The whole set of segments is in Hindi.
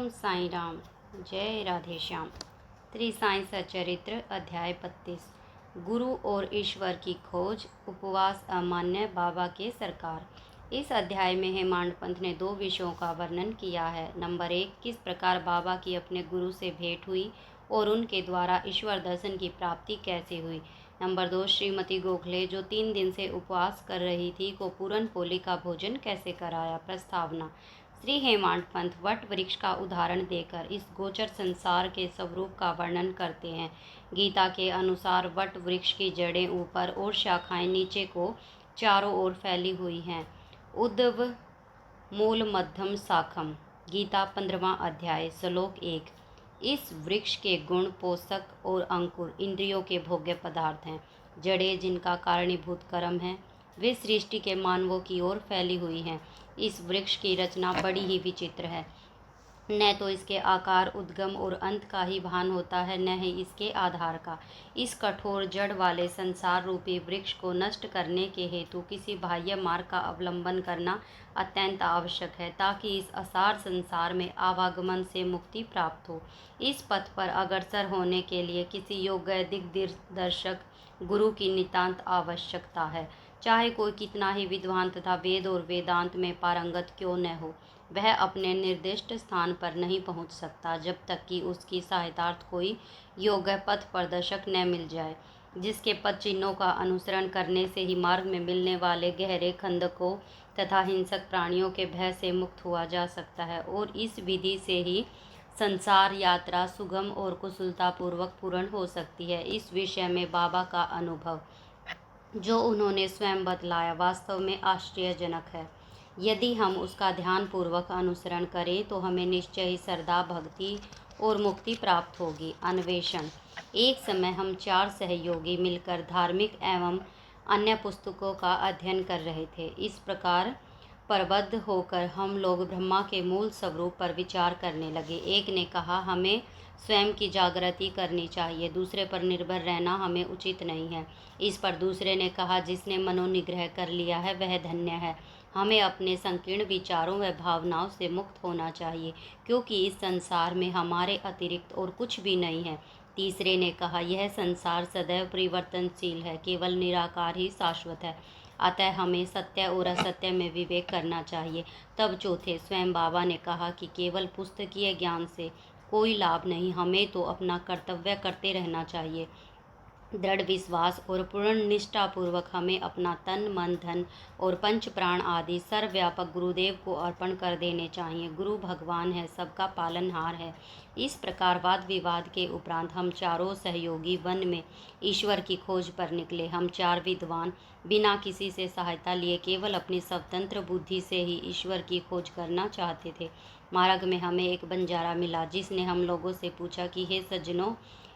ओम साईं राम। जय राधे श्याम। श्री साईं सचरित्र अध्याय 32। गुरु और ईश्वर की खोज, उपवास अमान्य, बाबा के सरकार। इस अध्याय में हेमांड पंथ ने 2 विषयों का वर्णन किया है। नंबर 1, किस प्रकार बाबा की अपने गुरु से भेंट हुई और उनके द्वारा ईश्वर दर्शन की प्राप्ति कैसे हुई। नंबर 2, श्रीमती गोखले जो 3 दिन से उपवास कर रही थी को पूरन पोली का भोजन कैसे कराया। प्रस्तावना। श्री हेमांड पंथ वट वृक्ष का उदाहरण देकर इस गोचर संसार के स्वरूप का वर्णन करते हैं। गीता के अनुसार वट वृक्ष की जड़ें ऊपर और शाखाएं नीचे को चारों ओर फैली हुई हैं। उद्धव मूल मध्यम शाखम। गीता 15वां अध्याय श्लोक 1। इस वृक्ष के गुण, पोषक और अंकुर इंद्रियों के भोग्य पदार्थ हैं। जड़ें जिनका कारणीभूत कर्म है, वे सृष्टि के मानवों की ओर फैली हुई हैं। इस वृक्ष की रचना बड़ी ही विचित्र है। न तो इसके आकार, उद्गम और अंत का ही भान होता है, न ही इसके आधार का। इस कठोर जड़ वाले संसार रूपी वृक्ष को नष्ट करने के हेतु किसी बाह्य मार्ग का अवलंबन करना अत्यंत आवश्यक है, ताकि इस असार संसार में आवागमन से मुक्ति प्राप्त हो। इस पथ पर अग्रसर होने के लिए किसी योग्य दिग्दर्शक गुरु की नितांत आवश्यकता है। चाहे कोई कितना ही विद्वान तथा वेद और वेदांत में पारंगत क्यों न हो, वह अपने निर्दिष्ट स्थान पर नहीं पहुंच सकता जब तक कि उसकी सहायतार्थ कोई योग्य पथ प्रदर्शक न मिल जाए, जिसके पथ चिन्हों का अनुसरण करने से ही मार्ग में मिलने वाले गहरे खंदकों तथा हिंसक प्राणियों के भय से मुक्त हुआ जा सकता है। और इस विधि से ही संसार यात्रा सुगम और कुशलतापूर्वक पूर्ण हो सकती है। इस विषय में बाबा का अनुभव, जो उन्होंने स्वयं बतलाया, वास्तव में आश्चर्यजनक है। यदि हम उसका ध्यानपूर्वक अनुसरण करें तो हमें निश्चय ही श्रद्धा, भक्ति और मुक्ति प्राप्त होगी। अन्वेषण। एक समय हम 4 सहयोगी मिलकर धार्मिक एवं अन्य पुस्तकों का अध्ययन कर रहे थे। इस प्रकार प्रबद्ध होकर हम लोग ब्रह्मा के मूल स्वरूप पर विचार करने लगे। एक ने कहा, हमें स्वयं की जागृति करनी चाहिए, दूसरे पर निर्भर रहना हमें उचित नहीं है। इस पर दूसरे ने कहा, जिसने मनोनिग्रह कर लिया है वह धन्य है, हमें अपने संकीर्ण विचारों व भावनाओं से मुक्त होना चाहिए, क्योंकि इस संसार में हमारे अतिरिक्त और कुछ भी नहीं है। तीसरे ने कहा, यह संसार सदैव परिवर्तनशील है, केवल निराकार ही शाश्वत है, अतः हमें सत्य और असत्य में विवेक करना चाहिए। तब चौथे स्वयं बाबा ने कहा कि केवल पुस्तकीय ज्ञान से कोई लाभ नहीं, हमें तो अपना कर्तव्य करते रहना चाहिए। दृढ़ विश्वास और पूर्ण निष्ठापूर्वक हमें अपना तन, मन, धन और पंच प्राण आदि सर्वव्यापक गुरुदेव को अर्पण कर देने चाहिए। गुरु भगवान है, सबका पालनहार है। इस प्रकार वाद विवाद के उपरांत हम चारों सहयोगी वन में ईश्वर की खोज पर निकले। हम 4 विद्वान बिना किसी से सहायता लिए केवल अपनी स्वतंत्र बुद्धि से ही ईश्वर की खोज करना चाहते थे। मार्ग में हमें एक बंजारा मिला, जिसने हम लोगों से पूछा कि हे सज्जनों,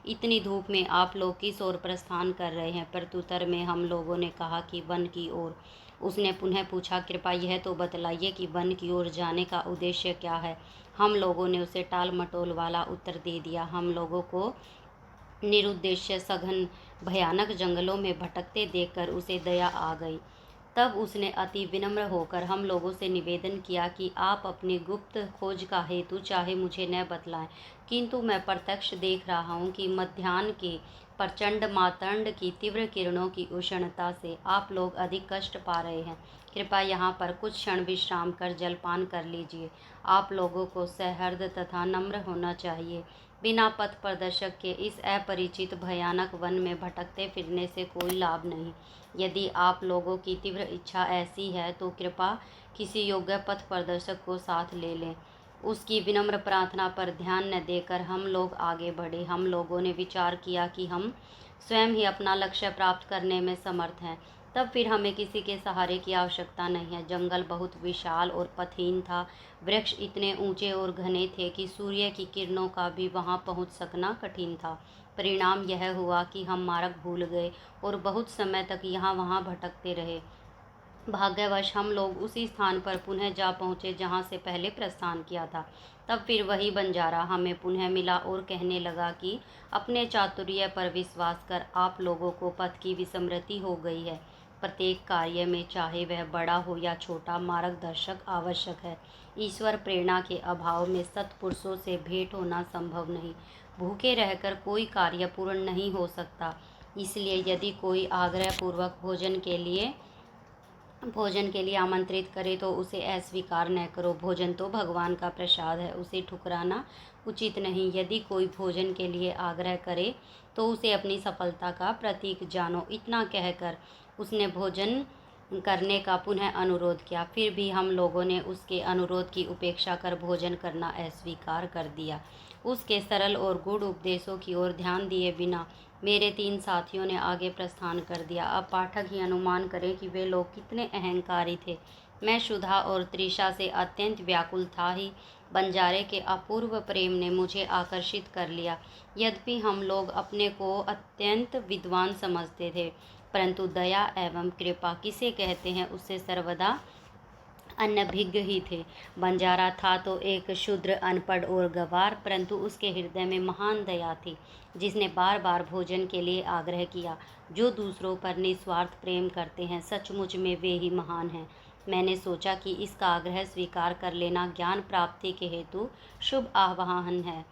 इतनी धूप में आप लोग किस ओर प्रस्थान कर रहे हैं। प्रत्युत्तर में हम लोगों ने कहा कि वन की ओर। उसने पुनः पूछा, कृपया यह तो बतलाइए कि वन की ओर जाने का उद्देश्य क्या है। हम लोगों ने उसे टाल मटोल वाला उत्तर दे दिया। हम लोगों को निरुद्देश्य सघन भयानक जंगलों में भटकते देखकर उसे दया आ गई। तब उसने अति विनम्र होकर हम लोगों से निवेदन किया कि आप अपनी गुप्त खोज का हेतु चाहे मुझे न बतलाएं, किंतु मैं प्रत्यक्ष देख रहा हूँ कि मध्याह्न के प्रचंड मातंड की तीव्र किरणों की उष्णता से आप लोग अधिक कष्ट पा रहे हैं। कृपया यहाँ पर कुछ क्षण विश्राम कर जलपान कर लीजिए। आप लोगों को सहृद तथा नम्र होना चाहिए। बिना पथ प्रदर्शक के इस अपरिचित भयानक वन में भटकते फिरने से कोई लाभ नहीं। यदि आप लोगों की तीव्र इच्छा ऐसी है तो कृपया किसी योग्य पथ प्रदर्शक को साथ ले लें। उसकी विनम्र प्रार्थना पर ध्यान न देकर हम लोग आगे बढ़े। हम लोगों ने विचार किया कि हम स्वयं ही अपना लक्ष्य प्राप्त करने में समर्थ हैं। तब फिर हमें किसी के सहारे की आवश्यकता नहीं है। जंगल बहुत विशाल और पथहीन था। वृक्ष इतने ऊंचे और घने थे कि सूर्य की किरणों का भी वहां पहुंच सकना कठिन था। परिणाम यह हुआ कि हम मार्ग भूल गए और बहुत समय तक यहाँ वहाँ भटकते रहे। भाग्यवश हम लोग उसी स्थान पर पुनः जा पहुँचे जहाँ से पहले प्रस्थान किया था। तब फिर वही बंजारा हमें पुनः मिला और कहने लगा कि अपने चातुर्य पर विश्वास कर आप लोगों को पथ की विस्मृति हो गई है। प्रत्येक कार्य में, चाहे वह बड़ा हो या छोटा, मार्गदर्शक आवश्यक है। ईश्वर प्रेरणा के अभाव में सत्पुरुषों से भेंट होना संभव नहीं। भूखे रहकर कोई कार्य पूर्ण नहीं हो सकता। इसलिए यदि कोई आग्रह पूर्वक भोजन के लिए आमंत्रित करे तो उसे अस्वीकार न करो। भोजन तो भगवान का प्रसाद है, उसे ठुकराना उचित नहीं। यदि कोई भोजन के लिए आग्रह करे तो उसे अपनी सफलता का प्रतीक जानो। इतना कहकर उसने भोजन करने का पुनः अनुरोध किया। फिर भी हम लोगों ने उसके अनुरोध की उपेक्षा कर भोजन करना अस्वीकार कर दिया। उसके सरल और गूढ़ उपदेशों की ओर ध्यान दिए बिना मेरे 3 साथियों ने आगे प्रस्थान कर दिया। अब पाठक ही अनुमान करें कि वे लोग कितने अहंकारी थे। मैं सुधा और तृषा से अत्यंत व्याकुल था ही बंजारे के अपूर्व प्रेम ने मुझे आकर्षित कर लिया। यद्यपि हम लोग अपने को अत्यंत विद्वान समझते थे, परंतु दया एवं कृपा किसे कहते हैं उससे सर्वदा अनभिज्ञ ही थे। बंजारा था तो एक शूद्र, अनपढ़ और गंवार, परंतु उसके हृदय में महान दया थी, जिसने बार बार भोजन के लिए आग्रह किया। जो दूसरों पर निस्वार्थ प्रेम करते हैं, सचमुच में वे ही महान हैं। मैंने सोचा कि इसका आग्रह स्वीकार कर लेना ज्ञान प्राप्ति के हेतु शुभ आह्वान है,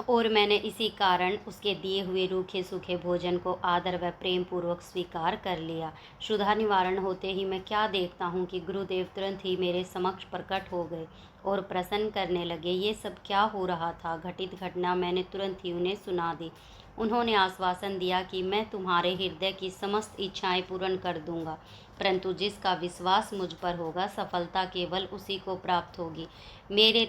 और मैंने इसी कारण उसके दिए हुए रूखे सूखे भोजन को आदर व प्रेम पूर्वक स्वीकार कर लिया। क्षुधा निवारण होते ही मैं क्या देखता हूँ कि गुरुदेव तुरंत ही मेरे समक्ष प्रकट हो गए और प्रसन्न करने लगे। ये सब क्या हो रहा था? घटित घटना मैंने तुरंत ही उन्हें सुना दी। उन्होंने आश्वासन दिया कि मैं तुम्हारे हृदय की समस्त इच्छाएं पूर्ण कर दूंगा, परंतु जिसका विश्वास मुझ पर होगा, सफलता केवल उसी को प्राप्त होगी। मेरे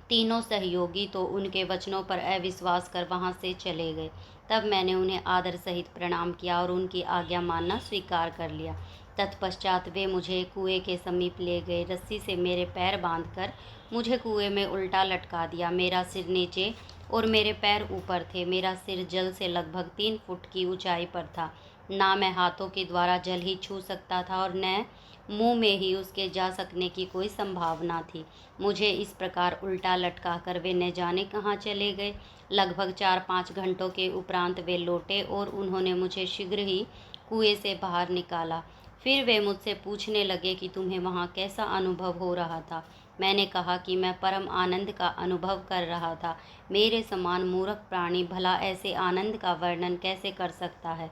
तीनों सहयोगी तो उनके वचनों पर अविश्वास कर वहां से चले गए। तब मैंने उन्हें आदर सहित प्रणाम किया और उनकी आज्ञा मानना स्वीकार कर लिया। तत्पश्चात वे मुझे कुएं के समीप ले गए। रस्सी से मेरे पैर बांधकर मुझे कुएं में उल्टा लटका दिया। मेरा सिर नीचे और मेरे पैर ऊपर थे। मेरा सिर जल से लगभग 3 फुट की ऊंचाई पर था। ना मैं हाथों के द्वारा जल ही छू सकता था और न मुंह में ही उसके जा सकने की कोई संभावना थी। मुझे इस प्रकार उल्टा लटकाकर वे न जाने कहाँ चले गए। लगभग 4-5 घंटों के उपरांत वे लौटे और उन्होंने मुझे शीघ्र ही कुएं से बाहर निकाला। फिर वे मुझसे पूछने लगे कि तुम्हें वहाँ कैसा अनुभव हो रहा था। मैंने कहा कि मैं परम आनंद का अनुभव कर रहा था। मेरे समान मूर्ख प्राणी भला ऐसे आनंद का वर्णन कैसे कर सकता है?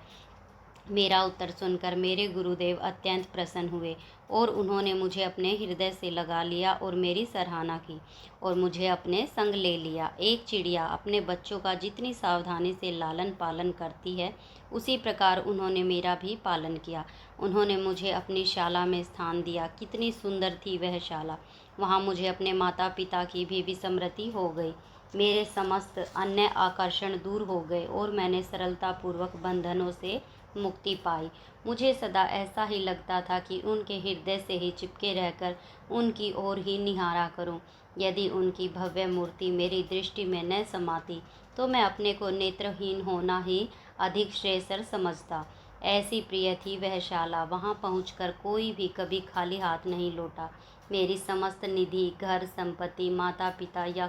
मेरा उत्तर सुनकर मेरे गुरुदेव अत्यंत प्रसन्न हुए और उन्होंने मुझे अपने हृदय से लगा लिया और मेरी सराहना की और मुझे अपने संग ले लिया। एक चिड़िया अपने बच्चों का जितनी सावधानी से लालन पालन करती है, उसी प्रकार उन्होंने मेरा भी पालन किया। उन्होंने मुझे अपनी शाला में स्थान दिया। कितनी सुंदर थी वह शाला! वहाँ मुझे अपने माता पिता की भी विस्मृति हो गई। मेरे समस्त अन्य आकर्षण दूर हो गए और मैंने सरलतापूर्वक बंधनों से मुक्ति पाई। मुझे सदा ऐसा ही लगता था कि उनके हृदय से ही चिपके रहकर उनकी ओर ही निहारा करूं। यदि उनकी भव्य मूर्ति मेरी दृष्टि में न समाती तो मैं अपने को नेत्रहीन होना ही अधिक श्रेयस्कर समझता। ऐसी प्रिय थी वह शाला। वहां पहुंचकर कोई भी कभी खाली हाथ नहीं लौटा। मेरी समस्त निधि, घर, संपत्ति, माता पिता या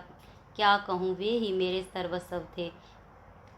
क्या कहूँ, वे ही मेरे सर्वस्व थे।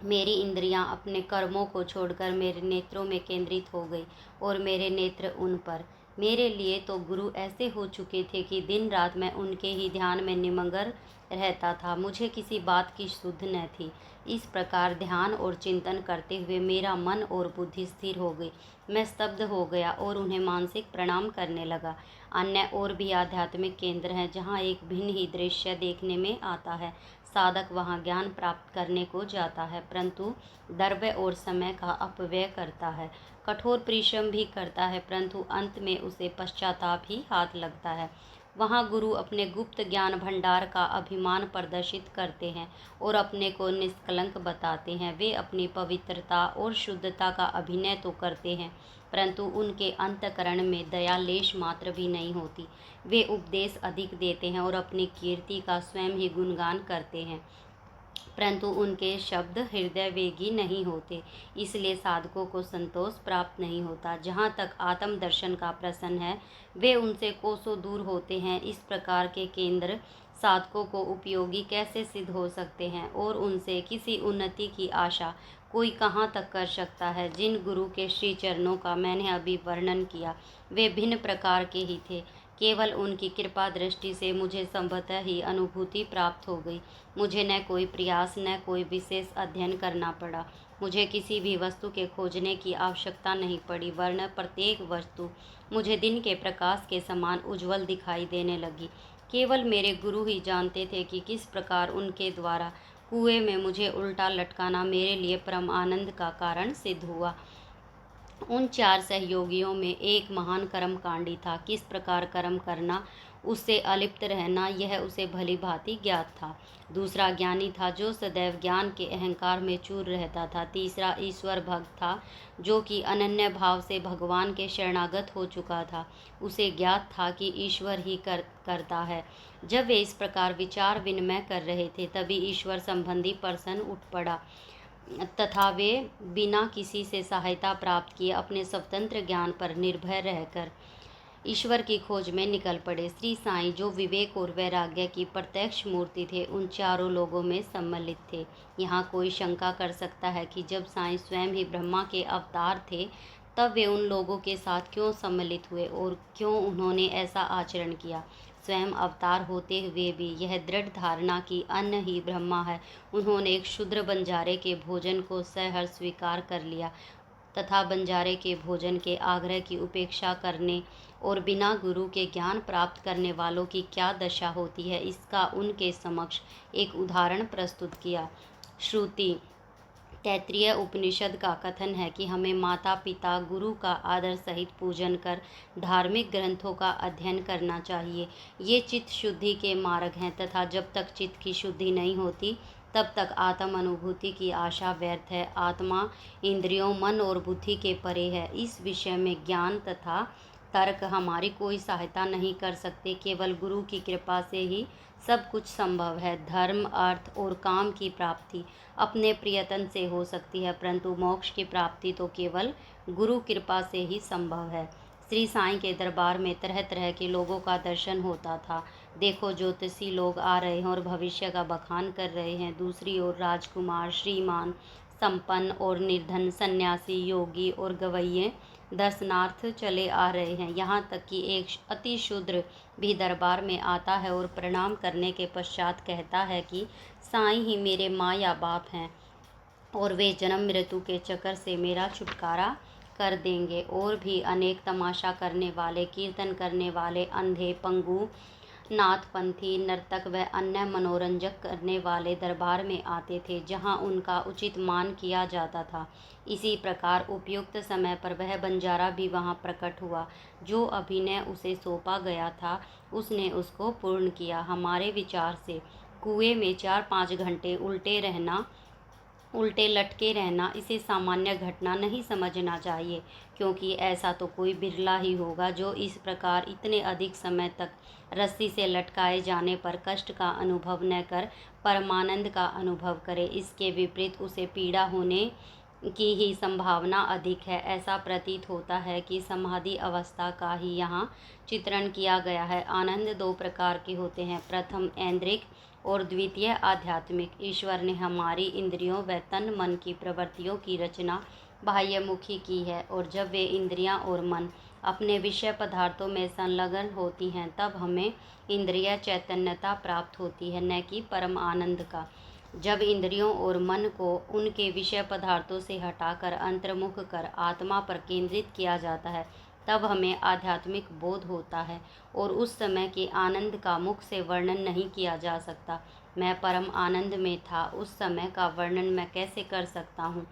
मेरी इंद्रियां अपने कर्मों को छोड़कर मेरे नेत्रों में केंद्रित हो गई और मेरे नेत्र उन पर। मेरे लिए तो गुरु ऐसे हो चुके थे कि दिन रात मैं उनके ही ध्यान में निमग्न रहता था। मुझे किसी बात की सुध न थी। इस प्रकार ध्यान और चिंतन करते हुए मेरा मन और बुद्धि स्थिर हो गई। मैं स्तब्ध हो गया और उन्हें मानसिक प्रणाम करने लगा। अन्य और भी आध्यात्मिक केंद्र हैं जहाँ एक भिन्न ही दृश्य देखने में आता है। साधक वहाँ ज्ञान प्राप्त करने को जाता है, परंतु द्रव्य और समय का अपव्यय करता है। कठोर परिश्रम भी करता है, परंतु अंत में उसे पश्चाताप ही हाथ लगता है। वहाँ गुरु अपने गुप्त ज्ञान भंडार का अभिमान प्रदर्शित करते हैं और अपने को निष्कलंक बताते हैं। वे अपनी पवित्रता और शुद्धता का अभिनय तो करते हैं, परंतु उनके अंतःकरण में दया लेश मात्र भी नहीं होती। वे उपदेश अधिक देते हैं और अपनी कीर्ति का स्वयं ही गुणगान करते हैं, परंतु उनके शब्द हृदयवेगी नहीं होते। इसलिए साधकों को संतोष प्राप्त नहीं होता। जहाँ तक आत्मदर्शन का प्रश्न है, वे उनसे कोसों दूर होते हैं। इस प्रकार के केंद्र साधकों को उपयोगी कैसे सिद्ध हो सकते हैं और उनसे किसी उन्नति की आशा कोई कहाँ तक कर सकता है। जिन गुरु के श्री चरणों का मैंने अभी वर्णन किया वे भिन्न प्रकार के ही थे। केवल उनकी कृपा दृष्टि से मुझे संभवतः ही अनुभूति प्राप्त हो गई। मुझे न कोई प्रयास न कोई विशेष अध्ययन करना पड़ा। मुझे किसी भी वस्तु के खोजने की आवश्यकता नहीं पड़ी, वरन प्रत्येक वस्तु मुझे दिन के प्रकाश के समान उज्जवल दिखाई देने लगी। केवल मेरे गुरु ही जानते थे कि किस प्रकार उनके द्वारा कुएं में मुझे उल्टा लटकाना मेरे लिए परम आनंद का कारण सिद्ध हुआ। उन 4 सहयोगियों में एक महान कर्मकांडी था। किस प्रकार कर्म करना, उससे अलिप्त रहना, यह उसे भली भांति ज्ञात था। दूसरा ज्ञानी था जो सदैव ज्ञान के अहंकार में चूर रहता था। तीसरा ईश्वर भक्त था जो कि अनन्य भाव से भगवान के शरणागत हो चुका था। उसे ज्ञात था कि ईश्वर ही करता है। जब वे इस प्रकार विचार विनिमय कर रहे थे तभी ईश्वर संबंधी प्रश्न उठ पड़ा तथा वे बिना किसी से सहायता प्राप्त किए अपने स्वतंत्र ज्ञान पर निर्भर रहकर ईश्वर की खोज में निकल पड़े। श्री साईं जो विवेक और वैराग्य की प्रत्यक्ष मूर्ति थे उन चारों लोगों में सम्मिलित थे। यहाँ कोई शंका कर सकता है कि जब साईं स्वयं ही ब्रह्मा के अवतार थे तब वे उन लोगों के साथ क्यों सम्मिलित हुए और क्यों उन्होंने ऐसा आचरण किया। स्वयं अवतार होते हुए भी यह दृढ़ धारणा कि अन्न ही ब्रह्मा है, उन्होंने एक शूद्र बंजारे के भोजन को सहर्ष स्वीकार कर लिया तथा बंजारे के भोजन के आग्रह की उपेक्षा करने और बिना गुरु के ज्ञान प्राप्त करने वालों की क्या दशा होती है, इसका उनके समक्ष एक उदाहरण प्रस्तुत किया। श्रुति तैत्तिरीय उपनिषद का कथन है कि हमें माता पिता गुरु का आदर सहित पूजन कर धार्मिक ग्रंथों का अध्ययन करना चाहिए। ये चित्त शुद्धि के मार्ग हैं तथा जब तक चित्त की शुद्धि नहीं होती तब तक आत्म अनुभूति की आशा व्यर्थ है। आत्मा इंद्रियों, मन और बुद्धि के परे है। इस विषय में ज्ञान तथा तर्क हमारी कोई सहायता नहीं कर सकते। केवल गुरु की कृपा से ही सब कुछ संभव है। धर्म, अर्थ और काम की प्राप्ति अपने प्रयत्न से हो सकती है, परंतु मोक्ष की प्राप्ति तो केवल गुरु कृपा से ही संभव है। श्री साईं के दरबार में तरह तरह के लोगों का दर्शन होता था। देखो, ज्योतिषी लोग आ रहे हैं और भविष्य का बखान कर रहे हैं। दूसरी ओर राजकुमार, श्रीमान, संपन्न और निर्धन, सन्यासी, योगी और गवैये दर्शनार्थ चले आ रहे हैं। यहाँ तक कि एक अति शूद्र भी दरबार में आता है और प्रणाम करने के पश्चात कहता है कि साईं ही मेरे माँ या बाप हैं और वे जन्म मृत्यु के चक्कर से मेरा छुटकारा कर देंगे। और भी अनेक तमाशा करने वाले, कीर्तन करने वाले, अंधे, पंगु, नाथपंथी, नर्तक व अन्य मनोरंजक करने वाले दरबार में आते थे जहां उनका उचित मान किया जाता था। इसी प्रकार उपयुक्त समय पर वह बंजारा भी वहां प्रकट हुआ। जो अभिनय उसे सौंपा गया था उसने उसको पूर्ण किया। हमारे विचार से कुएं में 4-5 घंटे उल्टे लटके रहना इसे सामान्य घटना नहीं समझना चाहिए, क्योंकि ऐसा तो कोई बिरला ही होगा जो इस प्रकार इतने अधिक समय तक रस्सी से लटकाए जाने पर कष्ट का अनुभव न कर परमानंद का अनुभव करे। इसके विपरीत उसे पीड़ा होने की ही संभावना अधिक है। ऐसा प्रतीत होता है कि समाधि अवस्था का ही यहाँ चित्रण किया गया है। आनंद 2 प्रकार के होते हैं, प्रथम ऐन्द्रिक और द्वितीय आध्यात्मिक। ईश्वर ने हमारी इंद्रियों व तन मन की प्रवृत्तियों की रचना बाह्यमुखी की है और जब वे इंद्रियां और मन अपने विषय पदार्थों में संलग्न होती हैं तब हमें इंद्रिय चैतन्यता प्राप्त होती है, न कि परम आनंद का। जब इंद्रियों और मन को उनके विषय पदार्थों से हटाकर अंतर्मुख कर आत्मा पर केंद्रित किया जाता है तब हमें आध्यात्मिक बोध होता है और उस समय के आनंद का मुख से वर्णन नहीं किया जा सकता। मैं परम आनंद में था, उस समय का वर्णन मैं कैसे कर सकता हूँ।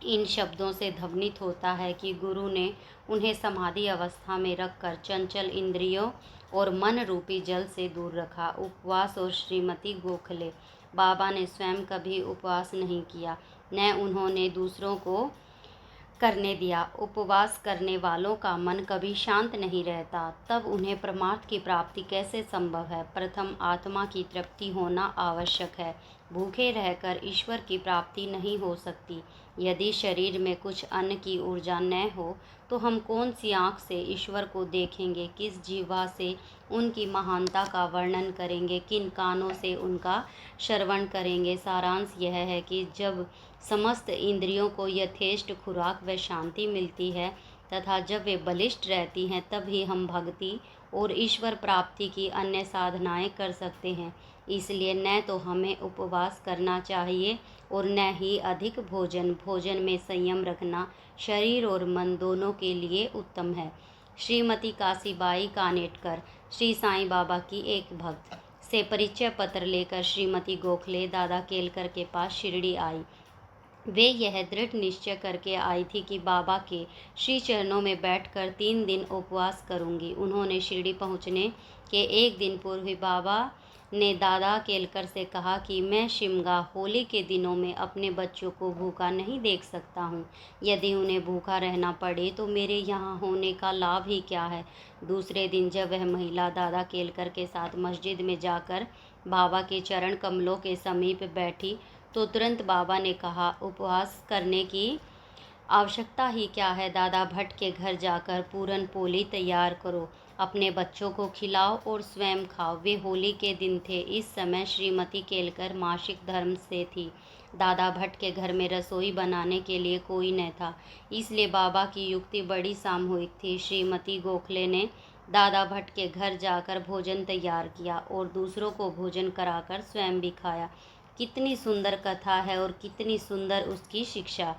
इन शब्दों से ध्वनित होता है कि गुरु ने उन्हें समाधि अवस्था में रखकर चंचल इंद्रियों और मन रूपी जल से दूर रखा। उपवास और श्रीमती गोखले बाबा ने स्वयं कभी उपवास नहीं किया, न उन्होंने दूसरों को करने दिया। उपवास करने वालों का मन कभी शांत नहीं रहता, तब उन्हें परमार्थ की प्राप्ति कैसे संभव है। प्रथम आत्मा की तृप्ति होना आवश्यक है, भूखे रहकर ईश्वर की प्राप्ति नहीं हो सकती। यदि शरीर में कुछ अन्न की ऊर्जा न हो तो हम कौन सी आँख से ईश्वर को देखेंगे, किस जीवा से उनकी महानता का वर्णन करेंगे, किन कानों से उनका श्रवण करेंगे। सारांश यह है कि जब समस्त इंद्रियों को यथेष्ट खुराक व शांति मिलती है तथा जब वे बलिष्ठ रहती हैं, तब ही हम भक्ति और ईश्वर प्राप्ति की अन्य साधनाएं कर सकते हैं। इसलिए न तो हमें उपवास करना चाहिए और न ही अधिक भोजन में संयम रखना शरीर और मन दोनों के लिए उत्तम है। श्रीमती काशीबाई कानेटकर श्री साईं बाबा की एक भक्त से परिचय पत्र लेकर श्रीमती गोखले दादा केलकर के पास शिरडी आई। वे यह दृढ़ निश्चय करके आई थी कि बाबा के श्री चरणों में बैठकर 3 दिन उपवास करूंगी। उन्होंने शिरडी पहुंचने के एक दिन पूर्व ही बाबा ने दादा केलकर से कहा कि मैं शिमगा होली के दिनों में अपने बच्चों को भूखा नहीं देख सकता हूँ। यदि उन्हें भूखा रहना पड़े तो मेरे यहाँ होने का लाभ ही क्या है। दूसरे दिन जब वह महिला दादा केलकर के साथ मस्जिद में जाकर बाबा के चरण कमलों के समीप बैठी तो तुरंत बाबा ने कहा, उपवास करने की आवश्यकता ही क्या है। दादा भट्ट के घर जाकर पूरन पोली तैयार करो, अपने बच्चों को खिलाओ और स्वयं खाओ। वे होली के दिन थे। इस समय श्रीमती केलकर मासिक धर्म से थी। दादा भट्ट के घर में रसोई बनाने के लिए कोई न था, इसलिए बाबा की युक्ति बड़ी सामूहिक थी। श्रीमती गोखले ने दादा भट्ट के घर जाकर भोजन तैयार किया और दूसरों को भोजन कराकर स्वयं भी खाया। कितनी सुंदर कथा है और कितनी सुंदर उसकी शिक्षा।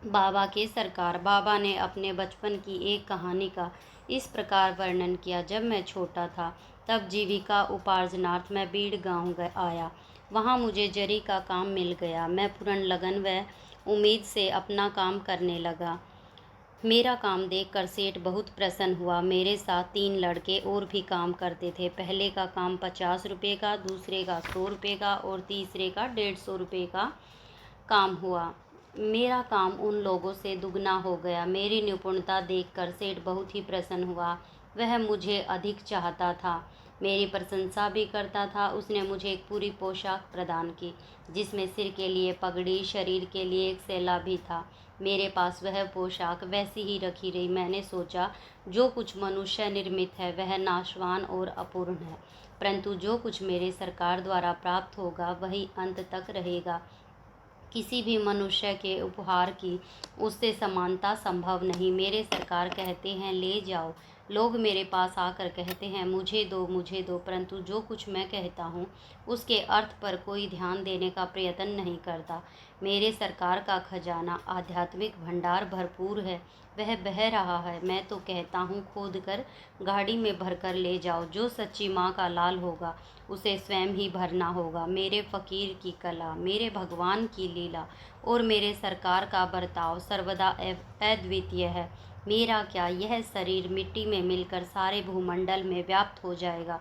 बाबा के सरकार। बाबा ने अपने बचपन की एक कहानी का इस प्रकार वर्णन किया। जब मैं छोटा था तब जीविका उपार्जनार्थ मैं बीड़ गांव आया। वहां मुझे जरी का काम मिल गया। मैं पूर्ण लगन व उम्मीद से अपना काम करने लगा। मेरा काम देखकर सेठ बहुत प्रसन्न हुआ। मेरे साथ 3 लड़के और भी काम करते थे। पहले का काम 50 रुपये का, दूसरे का 100 रुपये का और तीसरे का 150 रुपये का काम हुआ। मेरा काम उन लोगों से दुगना हो गया। मेरी निपुणता देखकर सेठ बहुत ही प्रसन्न हुआ। वह मुझे अधिक चाहता था, मेरी प्रशंसा भी करता था। उसने मुझे एक पूरी पोशाक प्रदान की जिसमें सिर के लिए पगड़ी, शरीर के लिए एक सेला भी था। मेरे पास वह पोशाक वैसी ही रखी रही। मैंने सोचा, जो कुछ मनुष्य निर्मित है वह नाशवान और अपूर्ण है, परंतु जो कुछ मेरे सरकार द्वारा प्राप्त होगा वही अंत तक रहेगा। किसी भी मनुष्य के उपहार की उससे समानता संभव नहीं। मेरे सरकार कहते हैं, ले जाओ। लोग मेरे पास आकर कहते हैं, मुझे दो मुझे दो, परंतु जो कुछ मैं कहता हूँ उसके अर्थ पर कोई ध्यान देने का प्रयत्न नहीं करता। मेरे सरकार का खजाना आध्यात्मिक भंडार भरपूर है, वह बह रहा है। मैं तो कहता हूँ, खोद कर गाड़ी में भरकर ले जाओ। जो सच्ची माँ का लाल होगा उसे स्वयं ही भरना होगा। मेरे फ़कीर की कला, मेरे भगवान की लीला और मेरे सरकार का बर्ताव सर्वदा अद्वितीय है। मेरा क्या, यह शरीर मिट्टी में मिलकर सारे भूमंडल में व्याप्त हो जाएगा,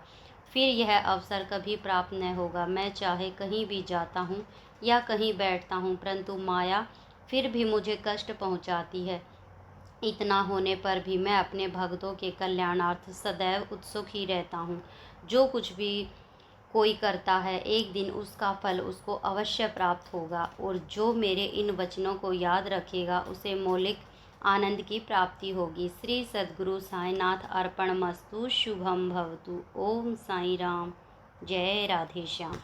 फिर यह अवसर कभी प्राप्त न होगा। मैं चाहे कहीं भी जाता हूँ या कहीं बैठता हूँ, परंतु माया फिर भी मुझे कष्ट पहुँचाती है। इतना होने पर भी मैं अपने भक्तों के कल्याणार्थ सदैव उत्सुक ही रहता हूँ। जो कुछ भी कोई करता है, एक दिन उसका फल उसको अवश्य प्राप्त होगा, और जो मेरे इन वचनों को याद रखेगा उसे मौलिक आनंद की प्राप्ति होगी। श्री सद्गुरु साईनाथ अर्पणमस्तु। शुभम भवतु। ओम साई राम। जय राधे श्याम।